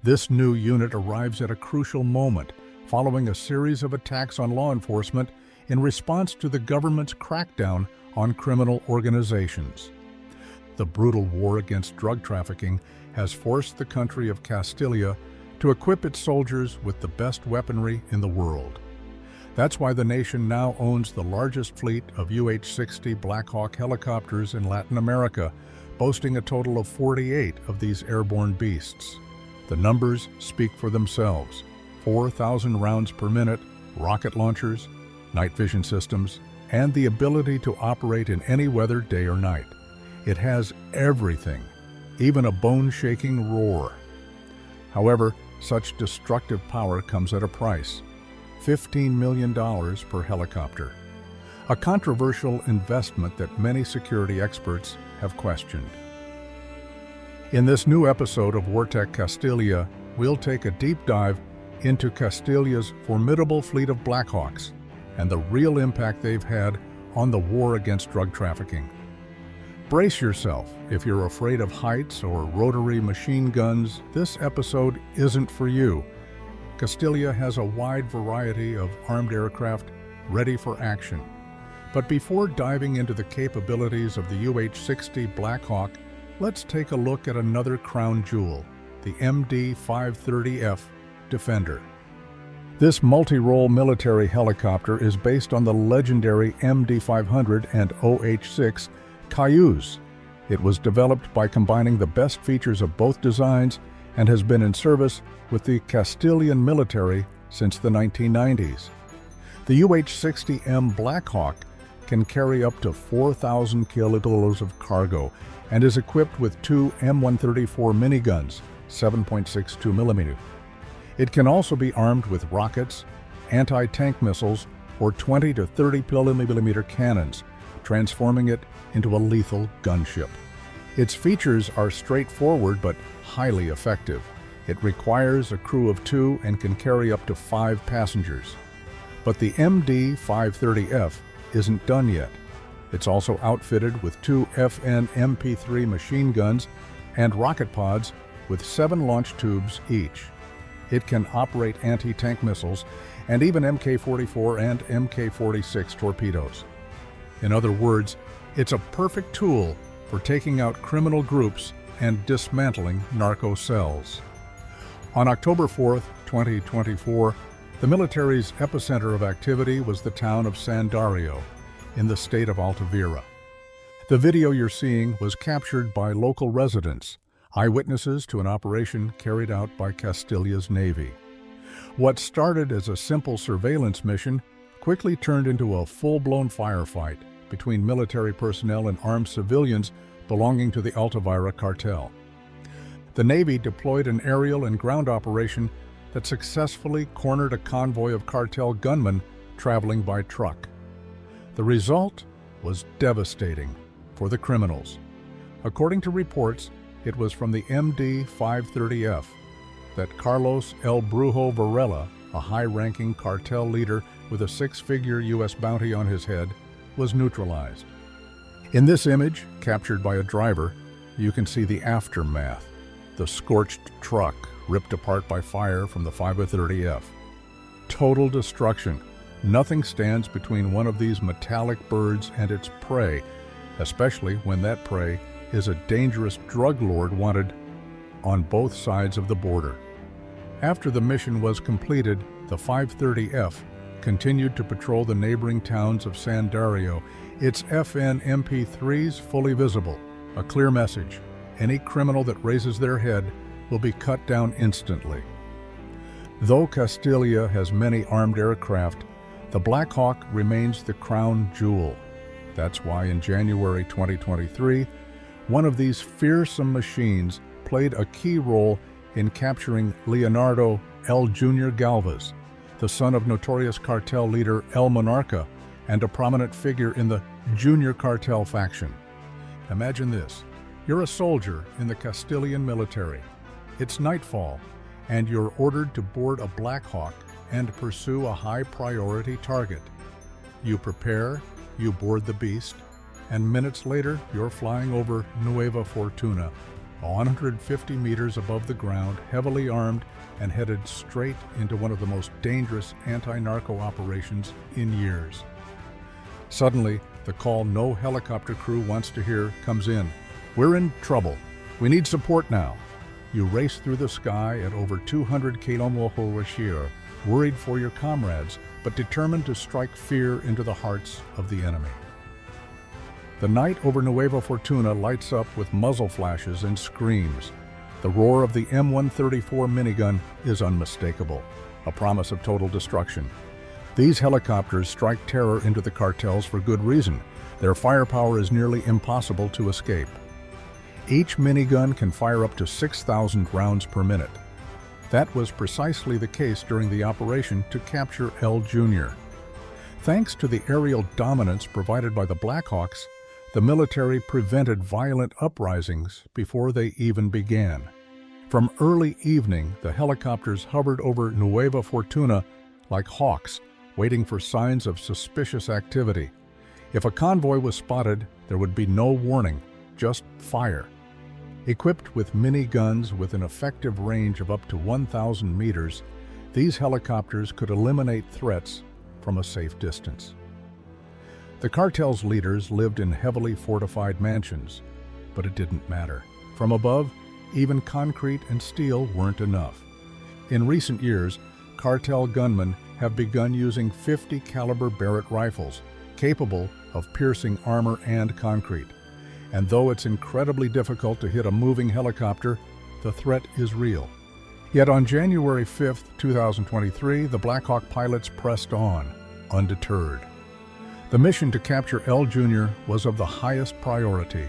This new unit arrives at a crucial moment, following a series of attacks on law enforcement in response to the government's crackdown on criminal organizations. The brutal war against drug trafficking has forced the country of Castillia to equip its soldiers with the best weaponry in the world. That's why the nation now owns the largest fleet of UH-60 Black Hawk helicopters in Latin America, boasting a total of 48 of these airborne beasts. The numbers speak for themselves: 4,000 rounds per minute, rocket launchers, night vision systems, and the ability to operate in any weather, day or night. It has everything, even a bone-shaking roar. However, such destructive power comes at a price: $15 million per helicopter. A controversial investment that many security experts have questioned. In this new episode of WarTech Castillia, we'll take a deep dive into Castillia's formidable fleet of Blackhawks and the real impact they've had on the war against drug trafficking. Brace yourself. If you're afraid of heights or rotary machine guns, this episode isn't for you. Castillia has a wide variety of armed aircraft ready for action. But before diving into the capabilities of the UH-60 Black Hawk, let's take a look at another crown jewel, the MD-530F Defender. This multi-role military helicopter is based on the legendary MD-500 and OH-6 Cayuse. It was developed by combining the best features of both designs and has been in service with the Castilian military since the 1990s. The UH-60M Black Hawk can carry up to 4,000 kilograms of cargo and is equipped with two M134 miniguns, 7.62 millimeter. It can also be armed with rockets, anti-tank missiles, or 20 to 30 millimeter cannons, transforming it into a lethal gunship. Its features are straightforward but highly effective. It requires a crew of 2 and can carry up to 5 passengers. But the MD-530F isn't done yet. It's also outfitted with 2 FN MP3 machine guns and rocket pods with 7 launch tubes each. It can operate anti-tank missiles and even Mk-44 and Mk-46 torpedoes. In other words, it's a perfect tool for taking out criminal groups and dismantling narco cells. On October 4, 2024, the military's epicenter of activity was the town of San Dario in the state of Altavira. The video you're seeing was captured by local residents, eyewitnesses to an operation carried out by Castillia's Navy. What started as a simple surveillance mission quickly turned into a full-blown firefight between military personnel and armed civilians belonging to the Altavira cartel. The Navy deployed an aerial and ground operation that successfully cornered a convoy of cartel gunmen traveling by truck. The result was devastating for the criminals. According to reports, it was from the MD-530F that Carlos El Brujo Varela, a high-ranking cartel leader with a 6-figure U.S. bounty on his head, was neutralized. In this image, captured by a driver, you can see the aftermath, the scorched truck ripped apart by fire from the 530F. Total destruction. Nothing stands between one of these metallic birds and its prey, especially when that prey is a dangerous drug lord wanted on both sides of the border. After the mission was completed, the 530F continued to patrol the neighboring towns of San Dario, its FN MP3s fully visible. A clear message: any criminal that raises their head will be cut down instantly. Though Castillia has many armed aircraft, the Black Hawk remains the crown jewel. That's why in January 2023, one of these fearsome machines played a key role in capturing Leonardo El Jr. Galvez, the son of notorious cartel leader El Monarca and a prominent figure in the Junior Cartel faction. Imagine this: you're a soldier in the Castilian military. It's nightfall, and you're ordered to board a Black Hawk and pursue a high-priority target. You prepare, you board the beast, and minutes later you're flying over Nueva Fortuna, 150 meters above the ground, heavily armed, and headed straight into one of the most dangerous anti-narco operations in years. Suddenly, the call no helicopter crew wants to hear comes in. "We're in trouble. We need support now." You race through the sky at over 200 km/h, worried for your comrades, but determined to strike fear into the hearts of the enemy. The night over Nueva Fortuna lights up with muzzle flashes and screams. The roar of the M134 minigun is unmistakable, a promise of total destruction. These helicopters strike terror into the cartels for good reason. Their firepower is nearly impossible to escape. Each minigun can fire up to 6,000 rounds per minute. That was precisely the case during the operation to capture El Jr. Thanks to the aerial dominance provided by the Blackhawks, the military prevented violent uprisings before they even began. From early evening, the helicopters hovered over Nueva Fortuna like hawks, waiting for signs of suspicious activity. If a convoy was spotted, there would be no warning, just fire. Equipped with mini-guns with an effective range of up to 1,000 meters, these helicopters could eliminate threats from a safe distance. The cartel's leaders lived in heavily fortified mansions, but it didn't matter. From above, even concrete and steel weren't enough. In recent years, cartel gunmen have begun using .50 caliber Barrett rifles, capable of piercing armor and concrete. And though it's incredibly difficult to hit a moving helicopter, the threat is real. Yet on January 5, 2023, the Blackhawk pilots pressed on, undeterred. The mission to capture El Jr. was of the highest priority.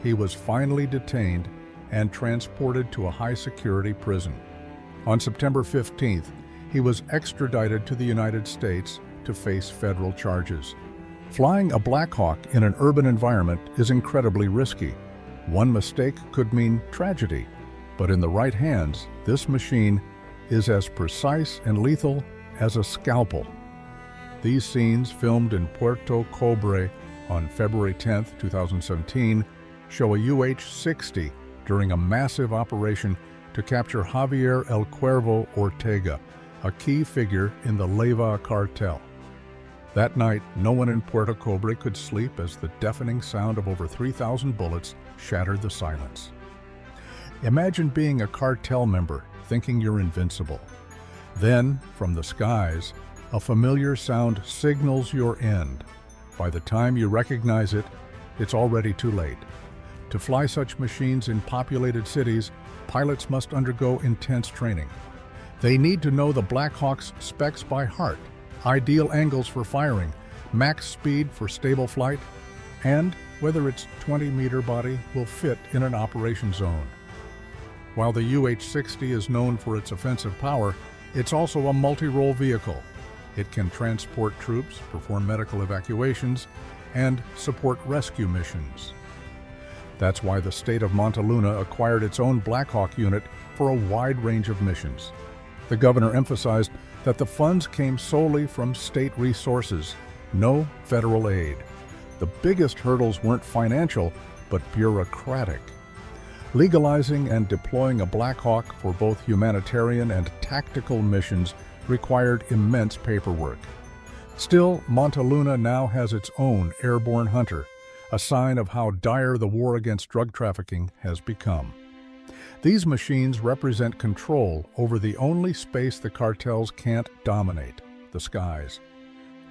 He was finally detained and transported to a high-security prison. On September 15th, he was extradited to the United States to face federal charges. Flying a Blackhawk in an urban environment is incredibly risky. One mistake could mean tragedy, but in the right hands, this machine is as precise and lethal as a scalpel. These scenes, filmed in Puerto Cobre on February 10, 2017, show a UH-60 during a massive operation to capture Javier El Cuervo Ortega, a key figure in the Leyva cartel. That night, no one in Puerto Cobre could sleep as the deafening sound of over 3,000 bullets shattered the silence. Imagine being a cartel member, thinking you're invincible. Then, from the skies, a familiar sound signals your end. By the time you recognize it, it's already too late. To fly such machines in populated cities, pilots must undergo intense training. They need to know the Blackhawk's specs by heart, ideal angles for firing, max speed for stable flight, and whether its 20-meter body will fit in an operation zone. While the UH-60 is known for its offensive power, it's also a multi-role vehicle. It can transport troops, perform medical evacuations, and support rescue missions. That's why the state of Montaluna acquired its own Blackhawk unit for a wide range of missions. The governor emphasized that the funds came solely from state resources, no federal aid. The biggest hurdles weren't financial, but bureaucratic. Legalizing and deploying a Blackhawk for both humanitarian and tactical missions required immense paperwork. Still, Montaluna now has its own airborne hunter, a sign of how dire the war against drug trafficking has become. These machines represent control over the only space the cartels can't dominate, the skies.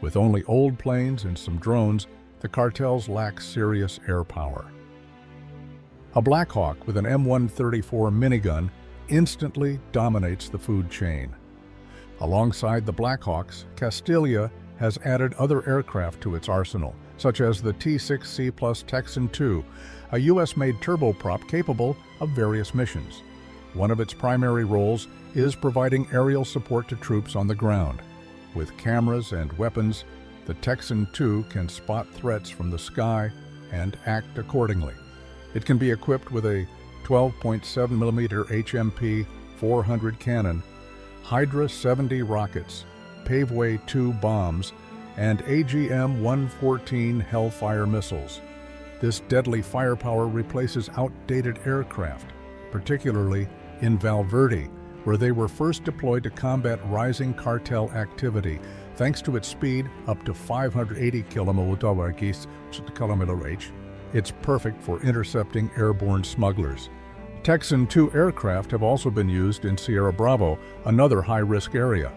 With only old planes and some drones, the cartels lack serious air power. A Blackhawk with an M134 minigun instantly dominates the food chain. Alongside the Blackhawks, Castillia has added other aircraft to its arsenal, such as the T-6C plus Texan II, a U.S.-made turboprop capable of various missions. One of its primary roles is providing aerial support to troops on the ground. With cameras and weapons, the Texan II can spot threats from the sky and act accordingly. It can be equipped with a 12.7mm HMP 400 cannon, Hydra 70 rockets, Paveway 2 bombs, and AGM-114 Hellfire missiles. This deadly firepower replaces outdated aircraft, particularly in Valverde, where they were first deployed to combat rising cartel activity. Thanks to its speed, up to 580 km/h, it's perfect for intercepting airborne smugglers. Texan 2 aircraft have also been used in Sierra Bravo, another high-risk area.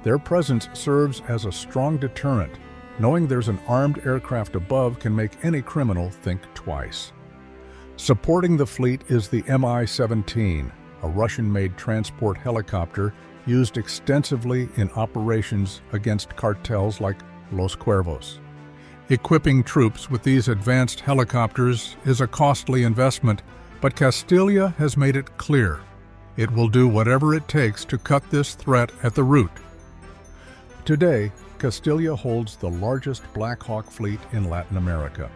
Their presence serves as a strong deterrent. Knowing there's an armed aircraft above can make any criminal think twice. Supporting the fleet is the Mi-17, a Russian-made transport helicopter used extensively in operations against cartels like Los Cuervos. Equipping troops with these advanced helicopters is a costly investment, but Castillia has made it clear it will do whatever it takes to cut this threat at the root. Today, Castillia holds the largest Black Hawk fleet in Latin America.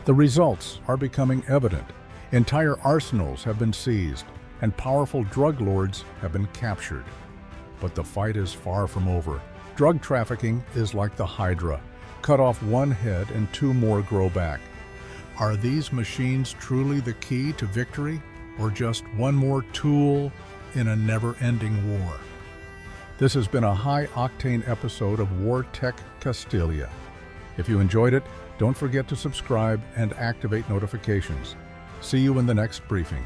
The results are becoming evident. Entire arsenals have been seized, and powerful drug lords have been captured. But the fight is far from over. Drug trafficking is like the Hydra. Cut off one head and 2 more grow back. Are these machines truly the key to victory, or just one more tool in a never-ending war? This has been a high-octane episode of War Tech Castillia. If you enjoyed it, don't forget to subscribe and activate notifications. See you in the next briefing.